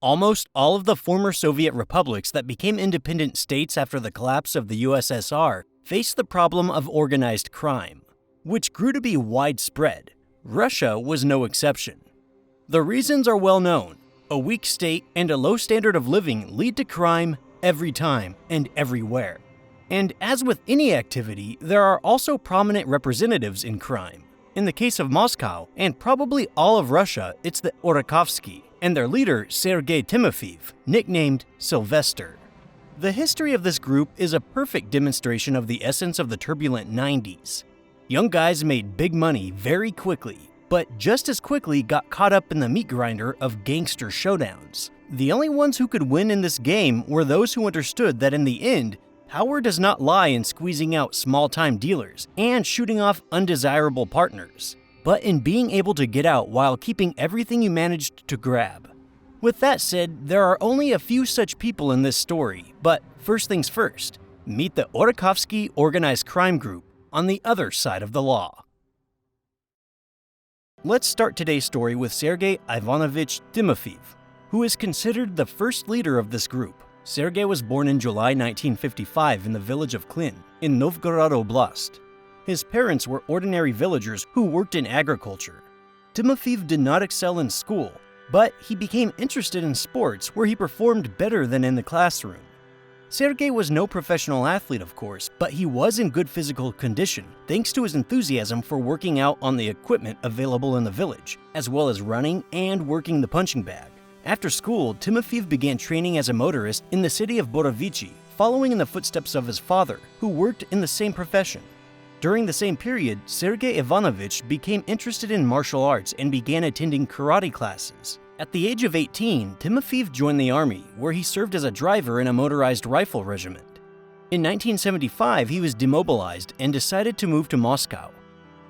Almost all of the former Soviet republics that became independent states after the collapse of the USSR faced the problem of organized crime, which grew to be widespread. Russia was no exception. The reasons are well known. A weak state and a low standard of living lead to crime every time and everywhere. And as with any activity, there are also prominent representatives in crime. In the case of Moscow, and probably all of Russia, it's the Orekhovskie, and their leader, Sergei Timofeev, nicknamed Sylvester. The history of this group is a perfect demonstration of the essence of the turbulent 90s. Young guys made big money very quickly, but just as quickly got caught up in the meat grinder of gangster showdowns. The only ones who could win in this game were those who understood that in the end, power does not lie in squeezing out small-time dealers and shooting off undesirable partners, but in being able to get out while keeping everything you managed to grab. With that said, there are only a few such people in this story, but first things first, meet the Orekhovskie organized crime group on the other side of the law. Let's start today's story with Sergei Ivanovich Timofeev, who is considered the first leader of this group. Sergei was born in July 1955 in the village of Klin, in Novgorod Oblast. His parents were ordinary villagers who worked in agriculture. Timofeev did not excel in school, but he became interested in sports where he performed better than in the classroom. Sergei was no professional athlete, of course, but he was in good physical condition thanks to his enthusiasm for working out on the equipment available in the village, as well as running and working the punching bag. After school, Timofeev began training as a motorist in the city of Borovichi, following in the footsteps of his father, who worked in the same profession. During the same period, Sergei Ivanovich became interested in martial arts and began attending karate classes. At the age of 18, Timofeev joined the army, where he served as a driver in a motorized rifle regiment. In 1975, he was demobilized and decided to move to Moscow.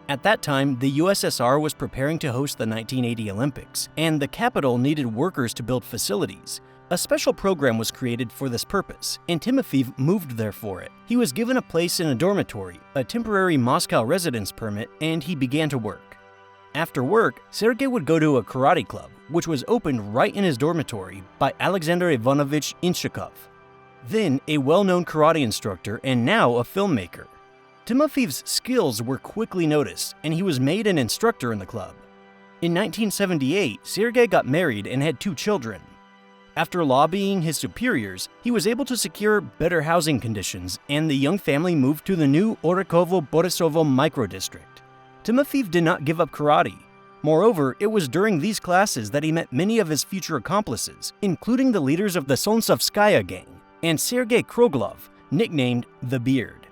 At that time, the USSR was preparing to host the 1980 Olympics, and the capital needed workers to build facilities. A special program was created for this purpose, and Timofeev moved there for it. He was given a place in a dormitory, a temporary Moscow residence permit, and he began to work. After work, Sergei would go to a karate club, which was opened right in his dormitory by Alexander Ivanovich Inshikov, then a well-known karate instructor and now a filmmaker. Timofeev's skills were quickly noticed, and he was made an instructor in the club. In 1978, Sergei got married and had 2 children. After lobbying his superiors, he was able to secure better housing conditions, and the young family moved to the new Orekhovo-Borisovo microdistrict. Timofeev did not give up karate. Moreover, it was during these classes that he met many of his future accomplices, including the leaders of the Solntsevskaya gang and Sergei Kroglov, nicknamed the Beard.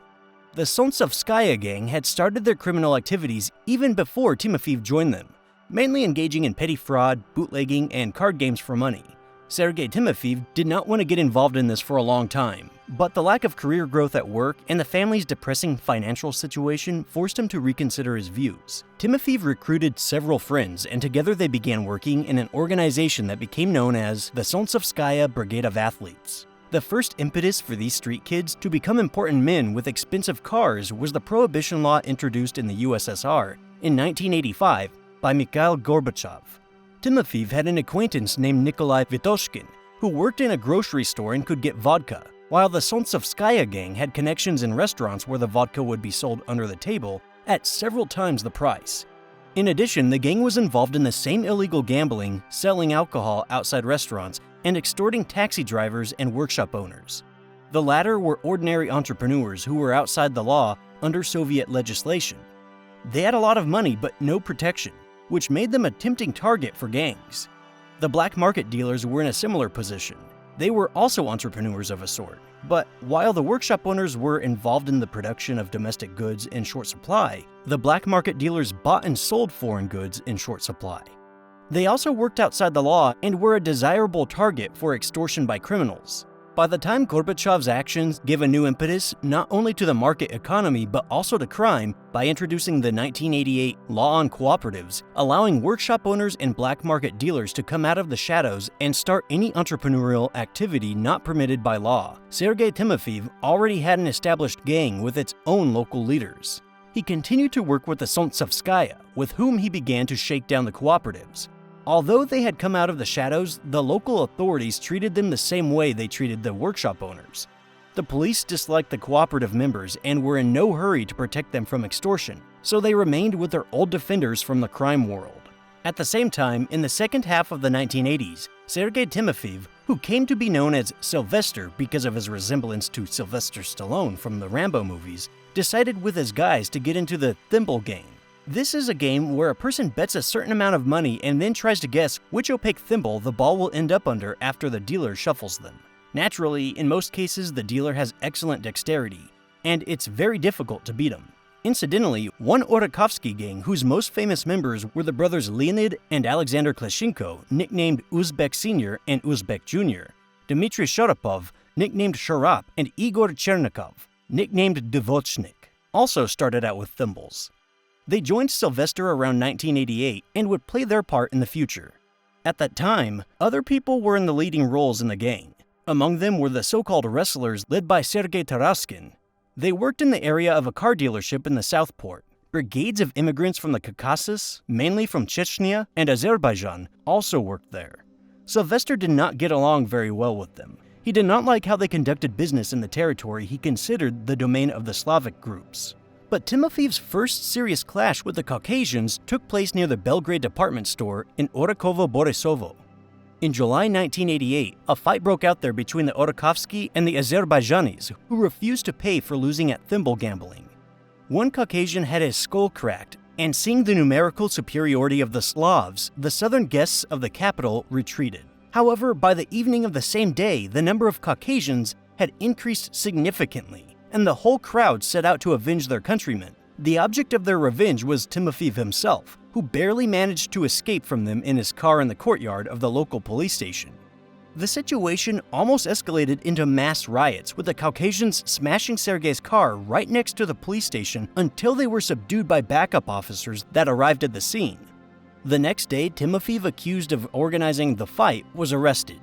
The Solntsevskaya gang had started their criminal activities even before Timofeev joined them, mainly engaging in petty fraud, bootlegging, and card games for money. Sergei Timofeev did not want to get involved in this for a long time, but the lack of career growth at work and the family's depressing financial situation forced him to reconsider his views. Timofeev recruited several friends, and together they began working in an organization that became known as the Solntsevskaya Brigade of Athletes. The first impetus for these street kids to become important men with expensive cars was the prohibition law introduced in the USSR in 1985 by Mikhail Gorbachev. Timofeev had an acquaintance named Nikolai Vitoshkin, who worked in a grocery store and could get vodka, while the Solntsevskaya gang had connections in restaurants where the vodka would be sold under the table at several times the price. In addition, the gang was involved in the same illegal gambling, selling alcohol outside restaurants, and extorting taxi drivers and workshop owners. The latter were ordinary entrepreneurs who were outside the law under Soviet legislation. They had a lot of money but no protection, which made them a tempting target for gangs. The black market dealers were in a similar position. They were also entrepreneurs of a sort, but while the workshop owners were involved in the production of domestic goods in short supply, the black market dealers bought and sold foreign goods in short supply. They also worked outside the law and were a desirable target for extortion by criminals. By the time Gorbachev's actions gave a new impetus not only to the market economy but also to crime by introducing the 1988 Law on Cooperatives, allowing workshop owners and black market dealers to come out of the shadows and start any entrepreneurial activity not permitted by law, Sergei Timofeev already had an established gang with its own local leaders. He continued to work with the Solntsevskaya, with whom he began to shake down the cooperatives. Although they had come out of the shadows, the local authorities treated them the same way they treated the workshop owners. The police disliked the cooperative members and were in no hurry to protect them from extortion, so they remained with their old defenders from the crime world. At the same time, in the second half of the 1980s, Sergei Timofeev, who came to be known as Sylvester because of his resemblance to Sylvester Stallone from the Rambo movies, decided with his guys to get into the thimble game. This is a game where a person bets a certain amount of money and then tries to guess which opaque thimble the ball will end up under after the dealer shuffles them. Naturally, in most cases, the dealer has excellent dexterity, and it's very difficult to beat him. Incidentally, one Orekhovskie gang whose most famous members were the brothers Leonid and Alexander Kleshenko, nicknamed Uzbek Sr. and Uzbek Jr., Dmitry Sharapov, nicknamed Sharap, and Igor Chernikov, nicknamed Devochnik, also started out with thimbles. They joined Sylvester around 1988 and would play their part in the future. At that time, other people were in the leading roles in the gang. Among them were the so-called wrestlers led by Sergei Taraskin. They worked in the area of a car dealership in the Southport. Brigades of immigrants from the Caucasus, mainly from Chechnya and Azerbaijan, also worked there. Sylvester did not get along very well with them. He did not like how they conducted business in the territory he considered the domain of the Slavic groups. But Timofeev's first serious clash with the Caucasians took place near the Belgrade department store in Orekhovo-Borisovo. In July 1988, a fight broke out there between the Orekhovskie and the Azerbaijanis, who refused to pay for losing at thimble gambling. One Caucasian had his skull cracked, and seeing the numerical superiority of the Slavs, the southern guests of the capital retreated. However, by the evening of the same day, the number of Caucasians had increased significantly, and the whole crowd set out to avenge their countrymen. The object of their revenge was Timofeev himself, who barely managed to escape from them in his car in the courtyard of the local police station. The situation almost escalated into mass riots, with the Caucasians smashing Sergei's car right next to the police station until they were subdued by backup officers that arrived at the scene. The next day, Timofeev, accused of organizing the fight, was arrested.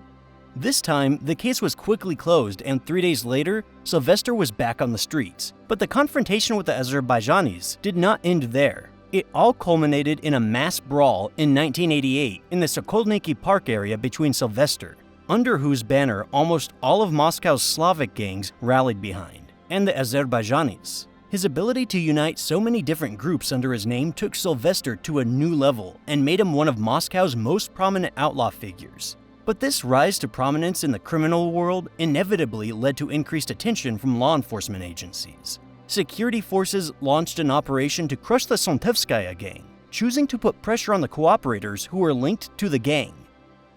This time, the case was quickly closed, and 3 days later, Sylvester was back on the streets. But the confrontation with the Azerbaijanis did not end there. It all culminated in a mass brawl in 1988 in the Sokolniki Park area between Sylvester, under whose banner almost all of Moscow's Slavic gangs rallied behind, and the Azerbaijanis. His ability to unite so many different groups under his name took Sylvester to a new level and made him one of Moscow's most prominent outlaw figures. But this rise to prominence in the criminal world inevitably led to increased attention from law enforcement agencies. Security forces launched an operation to crush the Sontevskaya gang, choosing to put pressure on the cooperators who were linked to the gang.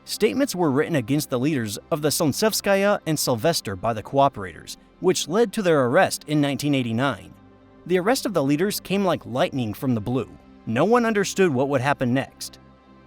Statements were written against the leaders of the Sontevskaya and Sylvester by the cooperators, which led to their arrest in 1989. The arrest of the leaders came like lightning from the blue. No one understood what would happen next.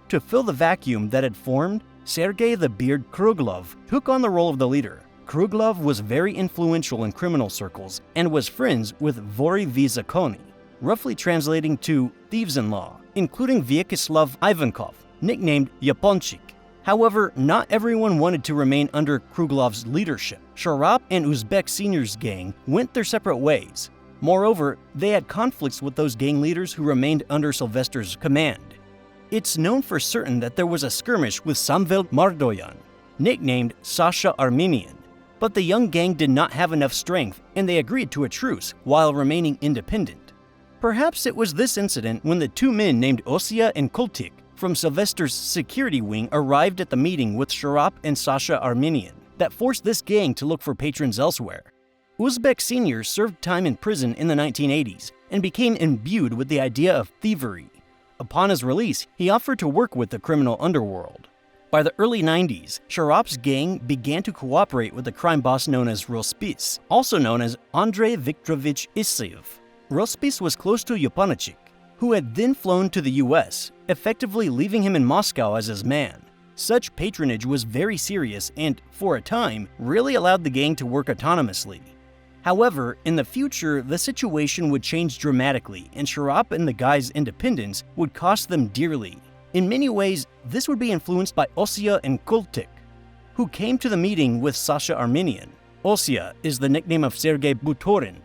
To fill the vacuum that had formed, Sergei the Beard Kruglov took on the role of the leader. Kruglov was very influential in criminal circles and was friends with Vori v Zakoni, roughly translating to thieves-in-law, including Vyacheslav Ivankov, nicknamed Yaponchik. However, not everyone wanted to remain under Kruglov's leadership. Sharap and Uzbek Sr.'s gang went their separate ways. Moreover, they had conflicts with those gang leaders who remained under Sylvester's command. It's known for certain that there was a skirmish with Samvel Mardoyan, nicknamed Sasha Armenian, but the young gang did not have enough strength and they agreed to a truce while remaining independent. Perhaps it was this incident when the two men named Osia and Kultik from Sylvester's security wing arrived at the meeting with Sharap and Sasha Armenian that forced this gang to look for patrons elsewhere. Uzbek Sr. served time in prison in the 1980s and became imbued with the idea of thievery. Upon his release, he offered to work with the criminal underworld. By the early 90s, Sharap's gang began to cooperate with the crime boss known as Rospis, also known as Andrei Viktorovich Isayev. Rospis was close to Yaponchik, who had then flown to the US, effectively leaving him in Moscow as his man. Such patronage was very serious and, for a time, really allowed the gang to work autonomously. However, in the future, the situation would change dramatically, and Sharap and the guy's independence would cost them dearly. In many ways, this would be influenced by Osia and Kultik, who came to the meeting with Sasha Armenian. Osia is the nickname of Sergei Butorin.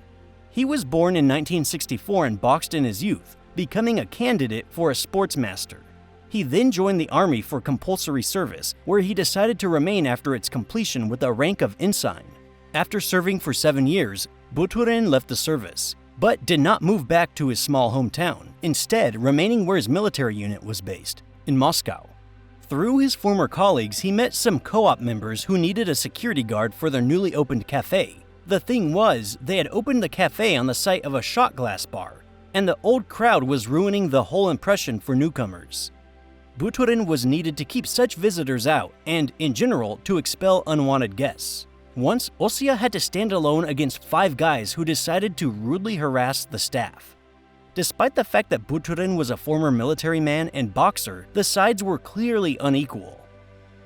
He was born in 1964 and boxed in his youth, becoming a candidate for a sportsmaster. He then joined the army for compulsory service, where he decided to remain after its completion with the rank of ensign. After serving for 7 years, Buturin left the service, but did not move back to his small hometown, instead remaining where his military unit was based, in Moscow. Through his former colleagues, he met some co-op members who needed a security guard for their newly opened cafe. The thing was, they had opened the cafe on the site of a shot glass bar, and the old crowd was ruining the whole impression for newcomers. Buturin was needed to keep such visitors out and, in general, to expel unwanted guests. Once, Osia had to stand alone against 5 guys who decided to rudely harass the staff. Despite the fact that Buturin was a former military man and boxer, the sides were clearly unequal.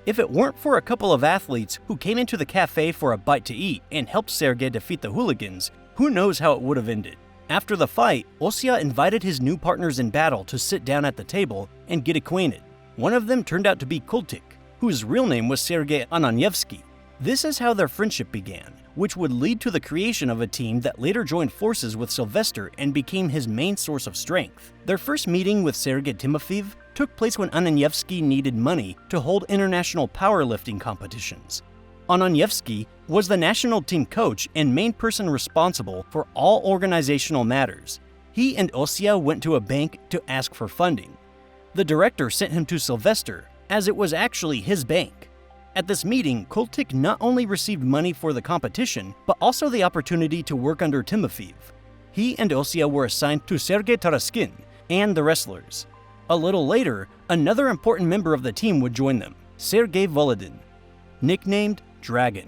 If it weren't for a couple of athletes who came into the cafe for a bite to eat and helped Sergei defeat the hooligans, who knows how it would have ended. After the fight, Osia invited his new partners in battle to sit down at the table and get acquainted. One of them turned out to be Kultik, whose real name was Sergei Ananyevsky. This is how their friendship began, which would lead to the creation of a team that later joined forces with Sylvester and became his main source of strength. Their first meeting with Sergei Timofeev took place when Ananyevsky needed money to hold international powerlifting competitions. Ananyevsky was the national team coach and main person responsible for all organizational matters. He and Osia went to a bank to ask for funding. The director sent him to Sylvester, as it was actually his bank. At this meeting, Kultik not only received money for the competition, but also the opportunity to work under Timofeev. He and Osia were assigned to Sergei Taraskin and the wrestlers. A little later, another important member of the team would join them, Sergei Volodin, nicknamed Dragon.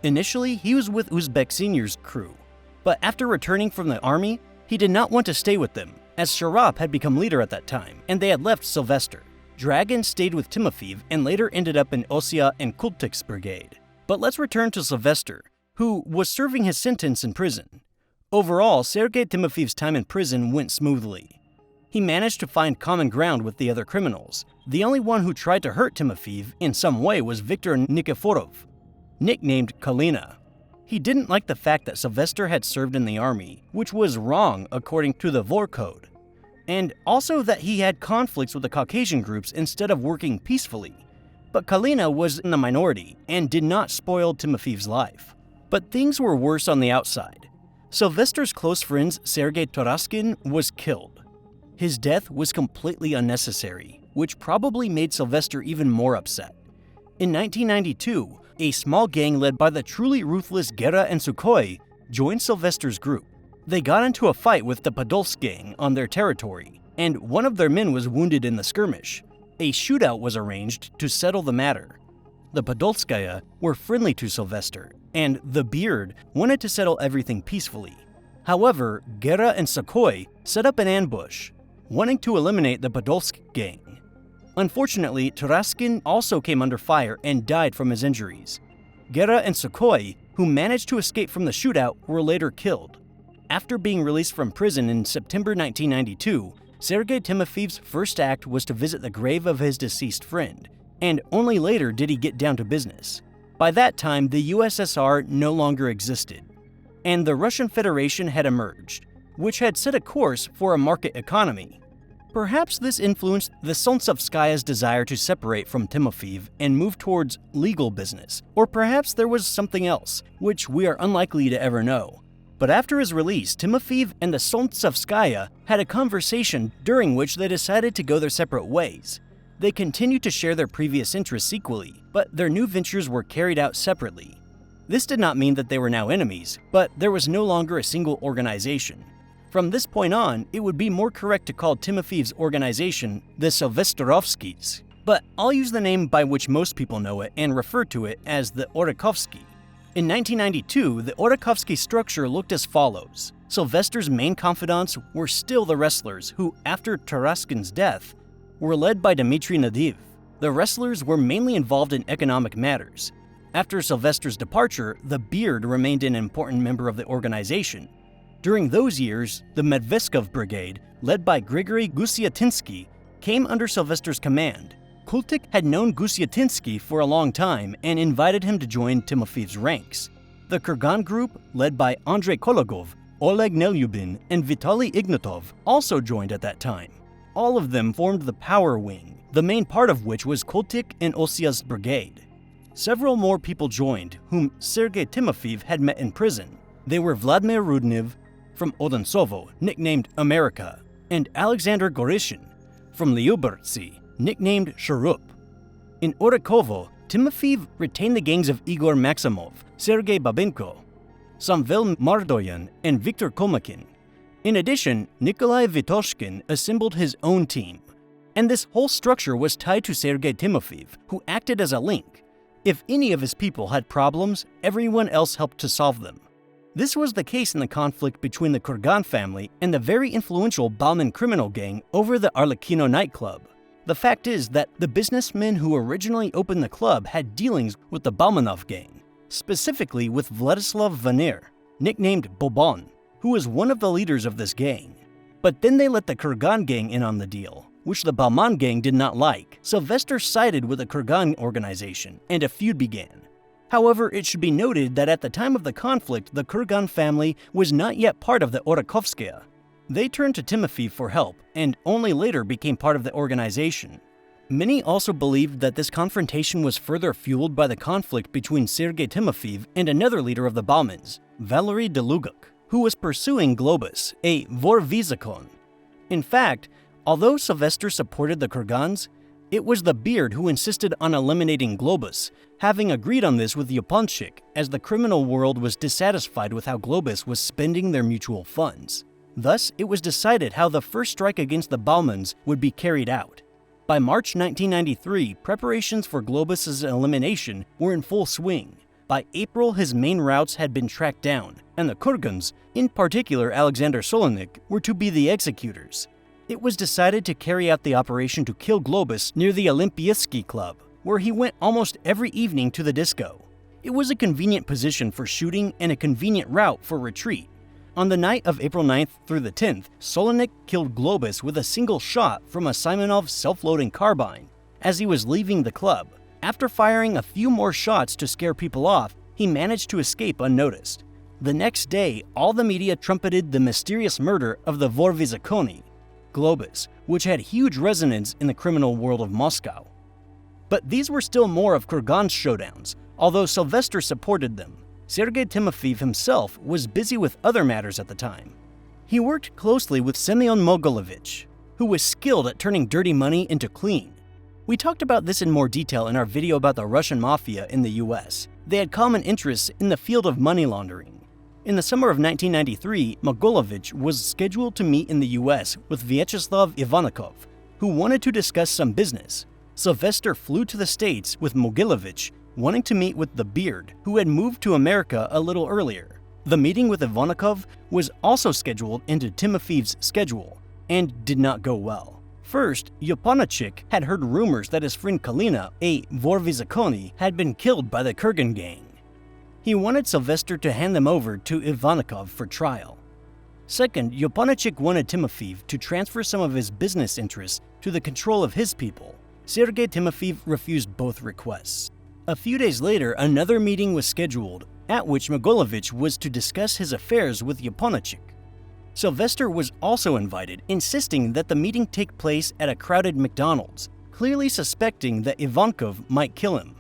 Initially, he was with Uzbek Senior's crew, but after returning from the army, he did not want to stay with them, as Sharap had become leader at that time, and they had left Sylvester. Dragon stayed with Timofeev and later ended up in Osia and Kultik's brigade. But let's return to Sylvester, who was serving his sentence in prison. Overall, Sergei Timofeev's time in prison went smoothly. He managed to find common ground with the other criminals. The only one who tried to hurt Timofeev in some way was Viktor Nikiforov, nicknamed Kalina. He didn't like the fact that Sylvester had served in the army, which was wrong according to the Vor Code, and also that he had conflicts with the Caucasian groups instead of working peacefully. But Kalina was in the minority and did not spoil Timofeev's life. But things were worse on the outside. Sylvester's close friend Sergei Taraskin was killed. His death was completely unnecessary, which probably made Sylvester even more upset. In 1992, a small gang led by the truly ruthless Gera and Sukhoi joined Sylvester's group. They got into a fight with the Podolsk gang on their territory, and one of their men was wounded in the skirmish. A shootout was arranged to settle the matter. The Podolskaya were friendly to Sylvester, and the Beard wanted to settle everything peacefully. However, Gera and Sukhoi set up an ambush, wanting to eliminate the Podolsk gang. Unfortunately, Taraskin also came under fire and died from his injuries. Gera and Sukhoi, who managed to escape from the shootout, were later killed. After being released from prison in September 1992, Sergei Timofeev's first act was to visit the grave of his deceased friend, and only later did he get down to business. By that time, the USSR no longer existed, and the Russian Federation had emerged, which had set a course for a market economy. Perhaps this influenced the Solntsevskaya's desire to separate from Timofeev and move towards legal business, or perhaps there was something else, which we are unlikely to ever know. But after his release, Timofeev and the Solntsevskaya had a conversation during which they decided to go their separate ways. They continued to share their previous interests equally, but their new ventures were carried out separately. This did not mean that they were now enemies, but there was no longer a single organization. From this point on, it would be more correct to call Timofeev's organization the Sylvesterovskis, but I'll use the name by which most people know it and refer to it as the Orekhovskie. In 1992, the Orekhovskie structure looked as follows. Sylvester's main confidants were still the wrestlers, who, after Taraskin's death, were led by Dmitry Nadiv. The wrestlers were mainly involved in economic matters. After Sylvester's departure, the Beard remained an important member of the organization. During those years, the Medvedskov Brigade, led by Grigory Gusyatinsky, came under Sylvester's command. Kultik had known Gusyatinsky for a long time and invited him to join Timofeev's ranks. The Kurgan group, led by Andrei Kologov, Oleg Nelyubin, and Vitaly Ignatov, also joined at that time. All of them formed the Power Wing, the main part of which was Koltik and Osia's brigade. Several more people joined, whom Sergei Timofeev had met in prison. They were Vladimir Rudnev from Odonsovo, nicknamed America, and Alexander Gorishin from Lyubertsy, nicknamed Shurup. In Orekhovo, Timofeev retained the gangs of Igor Maximov, Sergei Babinko, Samvel Mardoyan, and Viktor Komakin. In addition, Nikolai Vitoshkin assembled his own team, and this whole structure was tied to Sergei Timofeev, who acted as a link. If any of his people had problems, everyone else helped to solve them. This was the case in the conflict between the Kurgan family and the very influential Bauman criminal gang over the Arlecchino nightclub. The fact is that the businessmen who originally opened the club had dealings with the Baumanov gang, specifically with Vladislav Vanir, nicknamed Bobon, who was one of the leaders of this gang. But then they let the Kurgan gang in on the deal, which the Bauman gang did not like. Sylvester sided with the Kurgan organization, and a feud began. However, it should be noted that at the time of the conflict, the Kurgan family was not yet part of the Orekhovskie. They turned to Timofeev for help, and only later became part of the organization. Many also believed that this confrontation was further fueled by the conflict between Sergei Timofeev and another leader of the Baumans, Valery Deluguk, who was pursuing Globus, a Vorvizakon. In fact, although Sylvester supported the Kurgans, it was the Beard who insisted on eliminating Globus, having agreed on this with Yaponchik, as the criminal world was dissatisfied with how Globus was spending their mutual funds. Thus, it was decided how the first strike against the Baumans would be carried out. By March 1993, preparations for Globus's elimination were in full swing. By April, his main routes had been tracked down, and the Kurgans, in particular Alexander Solonik, were to be the executors. It was decided to carry out the operation to kill Globus near the Olympiyskiy Club, where he went almost every evening to the disco. It was a convenient position for shooting and a convenient route for retreat. On the night of April 9th through the 10th, Solonik killed Globus with a single shot from a Simonov self-loading carbine as he was leaving the club. After firing a few more shots to scare people off, he managed to escape unnoticed. The next day, all the media trumpeted the mysterious murder of the Vorvizakoni, Globus, which had huge resonance in the criminal world of Moscow. But these were still more of Kurgan's showdowns, although Sylvester supported them. Sergei Timofeev himself was busy with other matters at the time. He worked closely with Semyon Mogilovich, who was skilled at turning dirty money into clean. We talked about this in more detail in our video about the Russian Mafia in the US. They had common interests in the field of money laundering. In the summer of 1993, Mogilovich was scheduled to meet in the US with Vyacheslav Ivanikov, who wanted to discuss some business. Sylvester flew to the States with Mogilovich, wanting to meet with the Beard, who had moved to America a little earlier. The meeting with Ivanikov was also scheduled into Timofeev's schedule, and did not go well. First, Yaponchik had heard rumors that his friend Kalina, a Vorvizakoni, had been killed by the Kurgan gang. He wanted Sylvester to hand them over to Ivanikov for trial. Second, Yaponchik wanted Timofeev to transfer some of his business interests to the control of his people. Sergei Timofeev refused both requests. A few days later, another meeting was scheduled, at which Mogilovich was to discuss his affairs with Yaponchik. Sylvester was also invited, insisting that the meeting take place at a crowded McDonald's, clearly suspecting that Ivankov might kill him.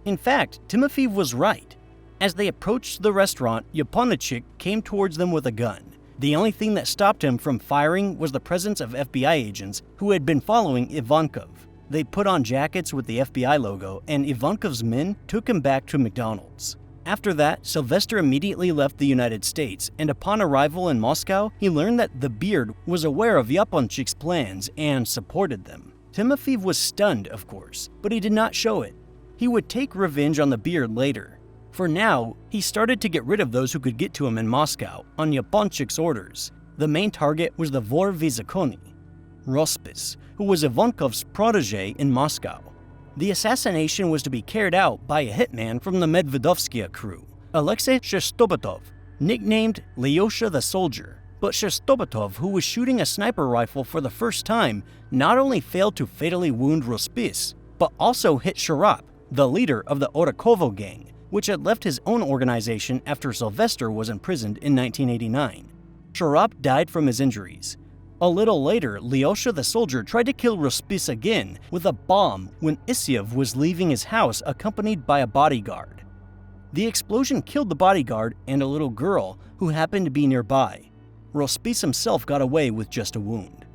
In fact, Timofeev was right. As they approached the restaurant, Yaponchik came towards them with a gun. The only thing that stopped him from firing was the presence of FBI agents who had been following Ivankov. They put on jackets with the FBI logo, and Ivankov's men took him back to McDonald's. After that, Sylvester immediately left the United States, and upon arrival in Moscow, he learned that the Beard was aware of Yaponchik's plans and supported them. Timofeev was stunned, of course, but he did not show it. He would take revenge on the Beard later. For now, he started to get rid of those who could get to him in Moscow on Yaponchik's orders. The main target was the Vorvizakoni, Rospis, who was Ivankov's protege in Moscow. The assassination was to be carried out by a hitman from the Medvedovskaya crew, Alexei Shestobotov, nicknamed Lyosha the Soldier. But Shestobotov, who was shooting a sniper rifle for the first time, not only failed to fatally wound Rospis, but also hit Sharap, the leader of the Orekhovo gang, which had left his own organization after Sylvester was imprisoned in 1989. Sharap died from his injuries. A little later, Lyosha the soldier tried to kill Rospis again with a bomb when Isiev was leaving his house accompanied by a bodyguard. The explosion killed the bodyguard and a little girl who happened to be nearby. Rospis himself got away with just a wound.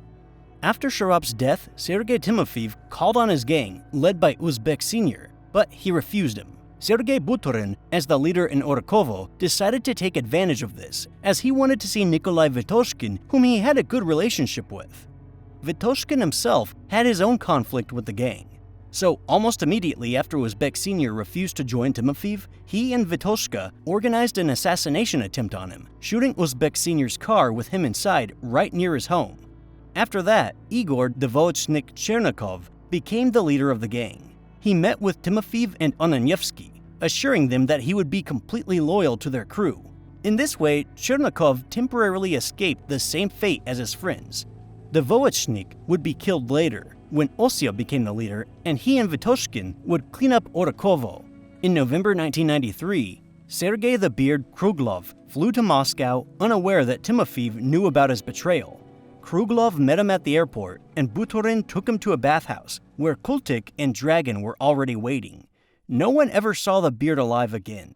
After Sharap's death, Sergei Timofeev called on his gang, led by Uzbek Sr., but he refused him. Sergei Butorin, as the leader in Orekhovo, decided to take advantage of this, as he wanted to see Nikolai Vitoshkin, whom he had a good relationship with. Vitoshkin himself had his own conflict with the gang. So, almost immediately after Uzbek Sr. refused to join Timofeev, he and Vitoshka organized an assassination attempt on him, shooting Uzbek Sr.'s car with him inside right near his home. After that, Igor Dvochnik Chernikov became the leader of the gang. He met with Timofeev and Onanevsky, assuring them that he would be completely loyal to their crew. In this way, Chernikov temporarily escaped the same fate as his friends. Dvochnik would be killed later, when Osia became the leader, and he and Vitoshkin would clean up Orekhovo. In November 1993, Sergei the Beard Kruglov flew to Moscow unaware that Timofeev knew about his betrayal. Kruglov met him at the airport, and Butorin took him to a bathhouse, where Kultik and Dragon were already waiting. No one ever saw the Beard alive again.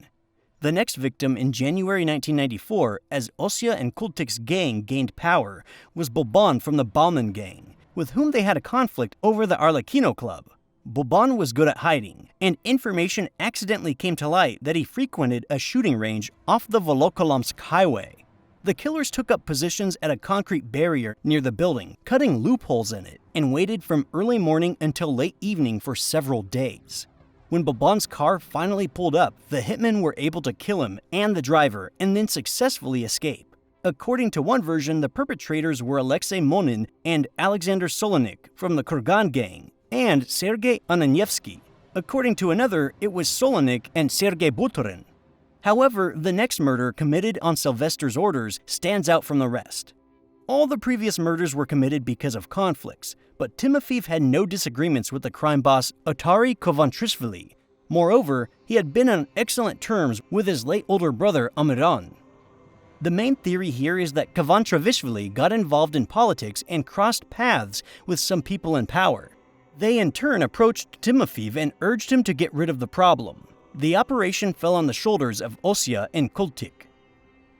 The next victim in January 1994, as Osia and Kultik's gang gained power, was Boban from the Bauman gang, with whom they had a conflict over the Arlecchino Club. Boban was good at hiding, and information accidentally came to light that he frequented a shooting range off the Volokolamsk highway. The killers took up positions at a concrete barrier near the building, cutting loopholes in it, and waited from early morning until late evening for several days. When Boban's car finally pulled up, the hitmen were able to kill him and the driver, and then successfully escape. According to one version, the perpetrators were Alexei Monin and Alexander Solonik from the Kurgan gang, and Sergei Onanevsky. According to another, it was Solonik and Sergei Butorin. However, the next murder, committed on Sylvester's orders, stands out from the rest. All the previous murders were committed because of conflicts, but Timofeev had no disagreements with the crime boss Otari Kovantrishvili. Moreover, he had been on excellent terms with his late older brother Amiran. The main theory here is that Kovantrishvili got involved in politics and crossed paths with some people in power. They in turn approached Timofeev and urged him to get rid of the problem. The operation fell on the shoulders of Osia and Kultik,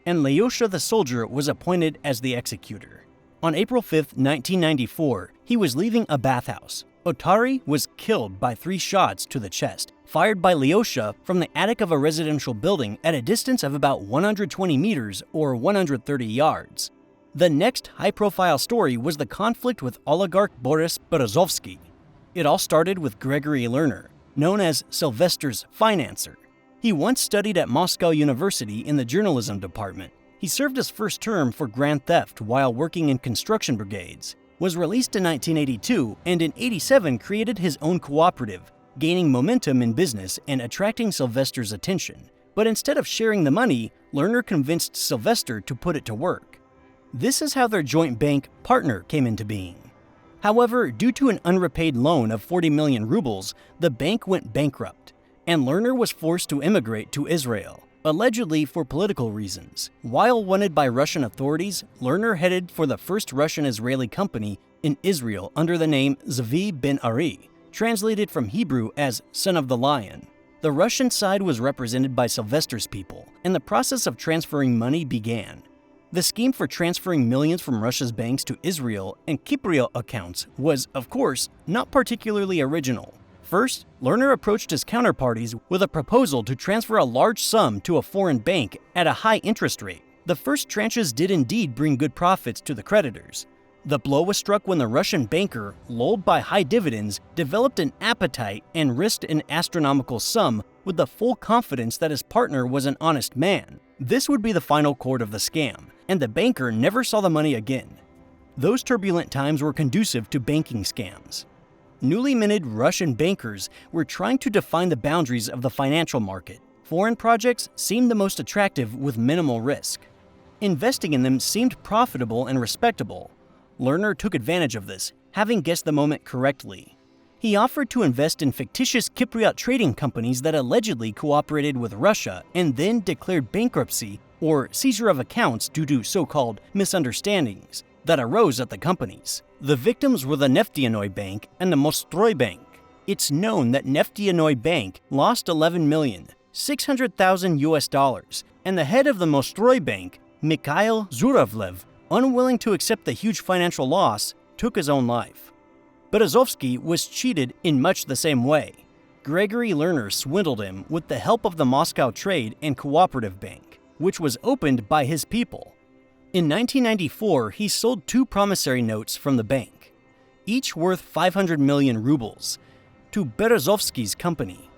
and Lyosha the soldier was appointed as the executor. On April 5, 1994, he was leaving a bathhouse. Otari was killed by 3 shots to the chest, fired by Lyosha from the attic of a residential building at a distance of about 120 meters or 130 yards. The next high-profile story was the conflict with oligarch Boris Berezovsky. It all started with Gregory Lerner, known as Sylvester's financer. He once studied at Moscow University in the journalism department. He served his first term for grand theft while working in construction brigades, was released in 1982, and in 1987 created his own cooperative, gaining momentum in business and attracting Sylvester's attention. But instead of sharing the money, Lerner convinced Sylvester to put it to work. This is how their joint bank, Partner, came into being. However, due to an unrepaid loan of 40 million rubles, the bank went bankrupt, and Lerner was forced to immigrate to Israel, allegedly for political reasons. While wanted by Russian authorities, Lerner headed for the first Russian-Israeli company in Israel under the name Zvi Ben Ari, translated from Hebrew as Son of the Lion. The Russian side was represented by Sylvester's people, and the process of transferring money began. The scheme for transferring millions from Russia's banks to Israel and Cypriot accounts was, of course, not particularly original. First, Lerner approached his counterparties with a proposal to transfer a large sum to a foreign bank at a high interest rate. The first tranches did indeed bring good profits to the creditors. The blow was struck when the Russian banker, lulled by high dividends, developed an appetite and risked an astronomical sum with the full confidence that his partner was an honest man. This would be the final chord of the scam, and the banker never saw the money again. Those turbulent times were conducive to banking scams. Newly minted Russian bankers were trying to define the boundaries of the financial market. Foreign projects seemed the most attractive with minimal risk. Investing in them seemed profitable and respectable. Lerner took advantage of this, having guessed the moment correctly. He offered to invest in fictitious Cypriot trading companies that allegedly cooperated with Russia and then declared bankruptcy or seizure of accounts due to so-called misunderstandings. that arose at the companies. The victims were the Neftianoy Bank and the Mostroy Bank. It's known that Neftianoy Bank lost $11,600,000, and the head of the Mostroy Bank, Mikhail Zuravlev, unwilling to accept the huge financial loss, took his own life. Berezovsky was cheated in much the same way. Gregory Lerner swindled him with the help of the Moscow Trade and Cooperative Bank, which was opened by his people. In 1994, he sold 2 promissory notes from the bank, each worth 500 million rubles, to Berezovsky's company.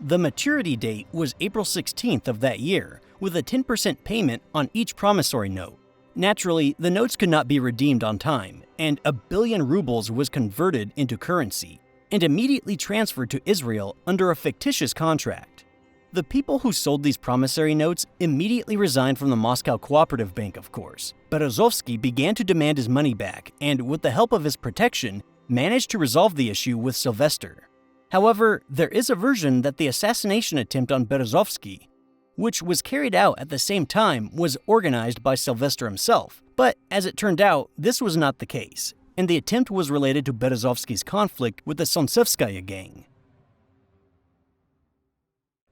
The maturity date was April 16th of that year, with a 10% payment on each promissory note. Naturally, the notes could not be redeemed on time, and 1 billion rubles was converted into currency and immediately transferred to Israel under a fictitious contract. The people who sold these promissory notes immediately resigned from the Moscow Cooperative Bank, of course. Berezovsky began to demand his money back and, with the help of his protection, managed to resolve the issue with Sylvester. However, there is a version that the assassination attempt on Berezovsky, which was carried out at the same time, was organized by Sylvester himself. But as it turned out, this was not the case, and the attempt was related to Berezovsky's conflict with the Solntsevskaya gang.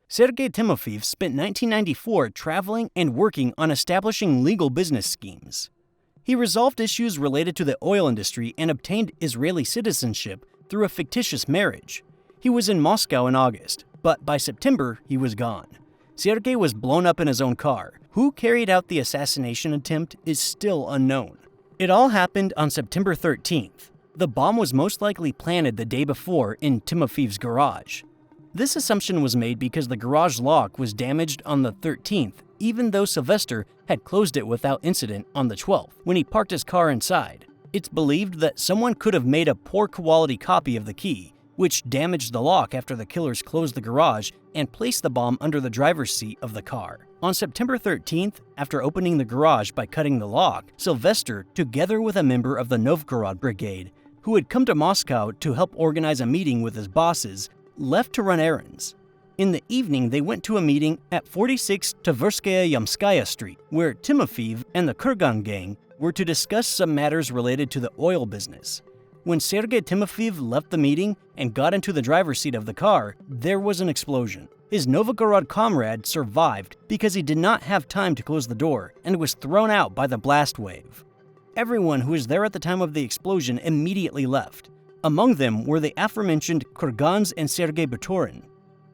Sergei Timofeev spent 1994 traveling and working on establishing legal business schemes. He resolved issues related to the oil industry and obtained Israeli citizenship through a fictitious marriage. He was in Moscow in August, but by September he was gone. Sergei was blown up in his own car. Who carried out the assassination attempt is still unknown. It all happened on September 13th. The bomb was most likely planted the day before in Timofeev's garage. This assumption was made because the garage lock was damaged on the 13th, even though Sylvester had closed it without incident on the 12th, when he parked his car inside. It's believed that someone could have made a poor quality copy of the key, which damaged the lock after the killers closed the garage and placed the bomb under the driver's seat of the car. On September 13th, after opening the garage by cutting the lock, Sylvester, together with a member of the Novgorod Brigade, who had come to Moscow to help organize a meeting with his bosses, left to run errands. In the evening, they went to a meeting at 46 Tverskaya Yamskaya Street, where Timofeev and the Kurgan gang were to discuss some matters related to the oil business. When Sergei Timofeev left the meeting and got into the driver's seat of the car, there was an explosion. His Novgorod comrade survived because he did not have time to close the door and was thrown out by the blast wave. Everyone who was there at the time of the explosion immediately left. Among them were the aforementioned Kurgans and Sergei Butorin.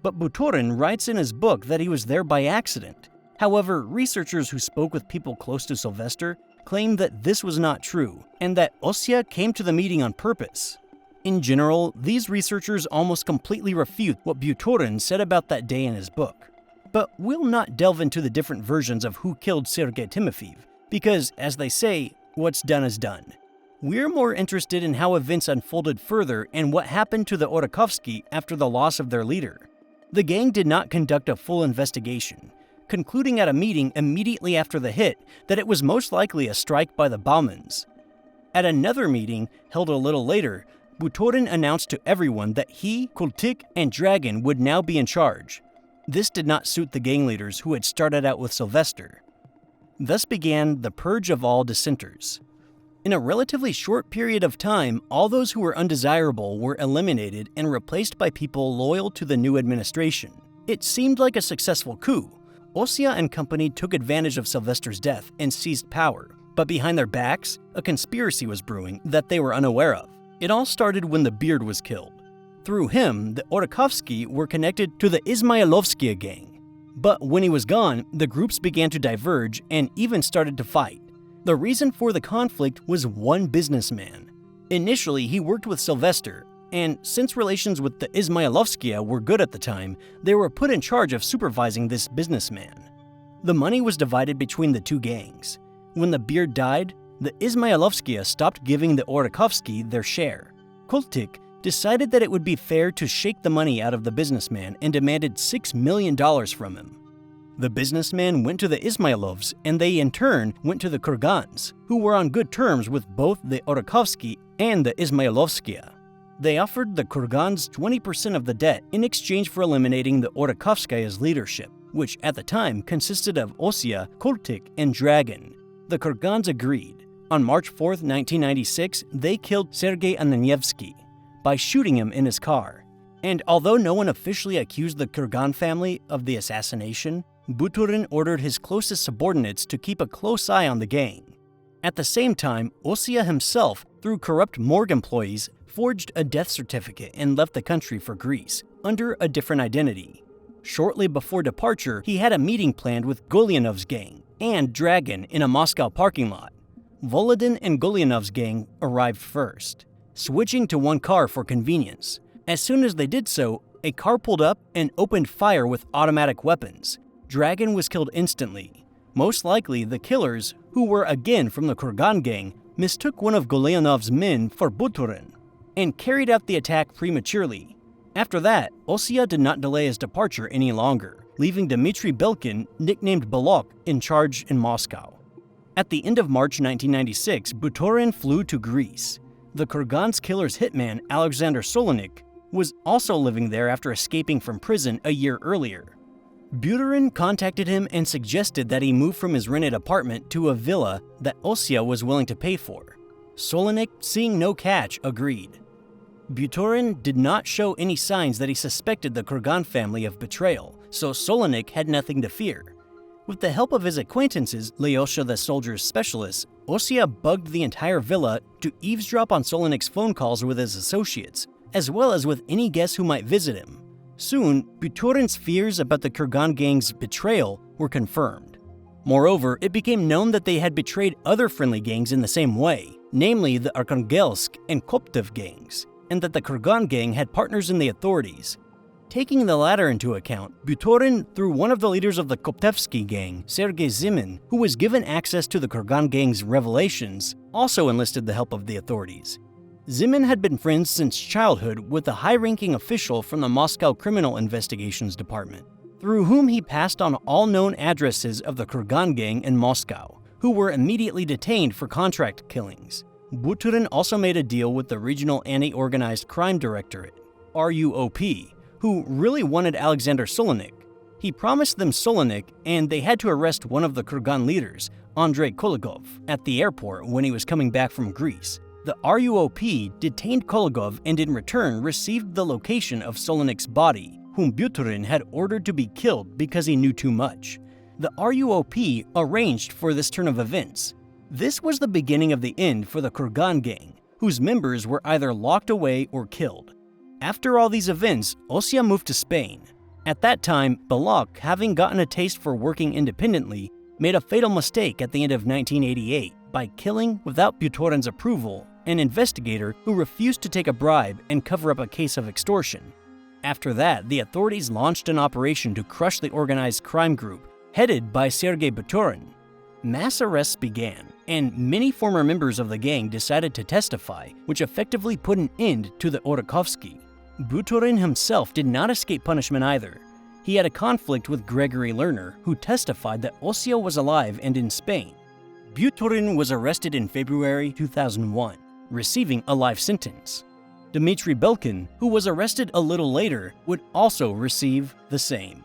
But Butorin writes in his book that he was there by accident. However, researchers who spoke with people close to Sylvester claim that this was not true, and that Osya came to the meeting on purpose. In general, these researchers almost completely refute what Butorin said about that day in his book. But we'll not delve into the different versions of who killed Sergei Timofeev, because, as they say, what's done is done. We're more interested in how events unfolded further and what happened to the Orekhovskie after the loss of their leader. The gang did not conduct a full investigation, concluding at a meeting immediately after the hit that it was most likely a strike by the Baumans. At another meeting, held a little later, Butorin announced to everyone that he, Kultik, and Dragon would now be in charge. This did not suit the gang leaders who had started out with Sylvester. Thus began the purge of all dissenters. In a relatively short period of time, all those who were undesirable were eliminated and replaced by people loyal to the new administration. It seemed like a successful coup. Osya and company took advantage of Sylvester's death and seized power, but behind their backs, a conspiracy was brewing that they were unaware of. It all started when the Beard was killed. Through him, the Orekhovskie were connected to the Izmailovskia gang. But when he was gone, the groups began to diverge and even started to fight. The reason for the conflict was one businessman. Initially, he worked with Sylvester, and since relations with the Izmailovskia were good at the time, they were put in charge of supervising this businessman. The money was divided between the two gangs. When the Beard died, the Izmailovskia stopped giving the Orekhovskie their share. Kultik decided that it would be fair to shake the money out of the businessman and demanded $6 million from him. The businessman went to the Izmailovs, and they in turn went to the Kurgans, who were on good terms with both the Orekhovskie and the Izmailovskia. They offered the Kurgans 20% of the debt in exchange for eliminating the Orekhovskaya's leadership, which at the time consisted of Osya, Kultik, and Dragon. The Kurgans agreed. On March 4, 1996, they killed Sergei Timofeev by shooting him in his car. And although no one officially accused the Kurgan family of the assassination, Buturin ordered his closest subordinates to keep a close eye on the gang. At the same time, Osia himself, through corrupt morgue employees, forged a death certificate and left the country for Greece, under a different identity. Shortly before departure, he had a meeting planned with Golyanov's gang and Dragon in a Moscow parking lot. Volodin and Golyanov's gang arrived first, switching to one car for convenience. As soon as they did so, a car pulled up and opened fire with automatic weapons. Dragon was killed instantly. Most likely, the killers, who were again from the Kurgan gang, mistook one of Golyanov's men for Buturin and carried out the attack prematurely. After that, Osia did not delay his departure any longer, leaving Dmitry Belkin, nicknamed Balok, in charge in Moscow. At the end of March 1996, Buturin flew to Greece. The Kurgan's killer's hitman, Alexander Solonik, was also living there after escaping from prison a year earlier. Buturin contacted him and suggested that he move from his rented apartment to a villa that Osia was willing to pay for. Solonik, seeing no catch, agreed. Buturin did not show any signs that he suspected the Kurgan family of betrayal, so Solonik had nothing to fear. With the help of his acquaintances, Lyosha the soldier's specialist, Osia bugged the entire villa to eavesdrop on Solonik's phone calls with his associates, as well as with any guests who might visit him. Soon, Buturin's fears about the Kurgan gang's betrayal were confirmed. Moreover, it became known that they had betrayed other friendly gangs in the same way, namely the Orekhovskie and Koptev gangs, and that the Kurgan gang had partners in the authorities. Taking the latter into account, Buturin, through one of the leaders of the Koptevsky gang, Sergei Zimin, who was given access to the Kurgan gang's revelations, also enlisted the help of the authorities. Zimin had been friends since childhood with a high-ranking official from the Moscow Criminal Investigations Department, through whom he passed on all known addresses of the Kurgan gang in Moscow, who were immediately detained for contract killings. Buturin also made a deal with the Regional Anti-Organized Crime Directorate, RUOP, who really wanted Alexander Solonik. He promised them Solonik, and they had to arrest one of the Kurgan leaders, Andrei Kolegov, at the airport when he was coming back from Greece. The RUOP detained Kolegov and in return received the location of Solonik's body, whom Buturin had ordered to be killed because he knew too much. The RUOP arranged for this turn of events. This was the beginning of the end for the Kurgan gang, whose members were either locked away or killed. After all these events, Osia moved to Spain. At that time, Balok, having gotten a taste for working independently, made a fatal mistake at the end of 1988 by killing, without Buturin's approval, an investigator who refused to take a bribe and cover up a case of extortion. After that, the authorities launched an operation to crush the organized crime group, headed by Sergei Buturin. Mass arrests began, and many former members of the gang decided to testify, which effectively put an end to the Orekhovskie. Buturin himself did not escape punishment either. He had a conflict with Gregory Lerner, who testified that Osia was alive and in Spain. Buturin was arrested in February 2001, receiving a life sentence. Dmitry Belkin, who was arrested a little later, would also receive the same.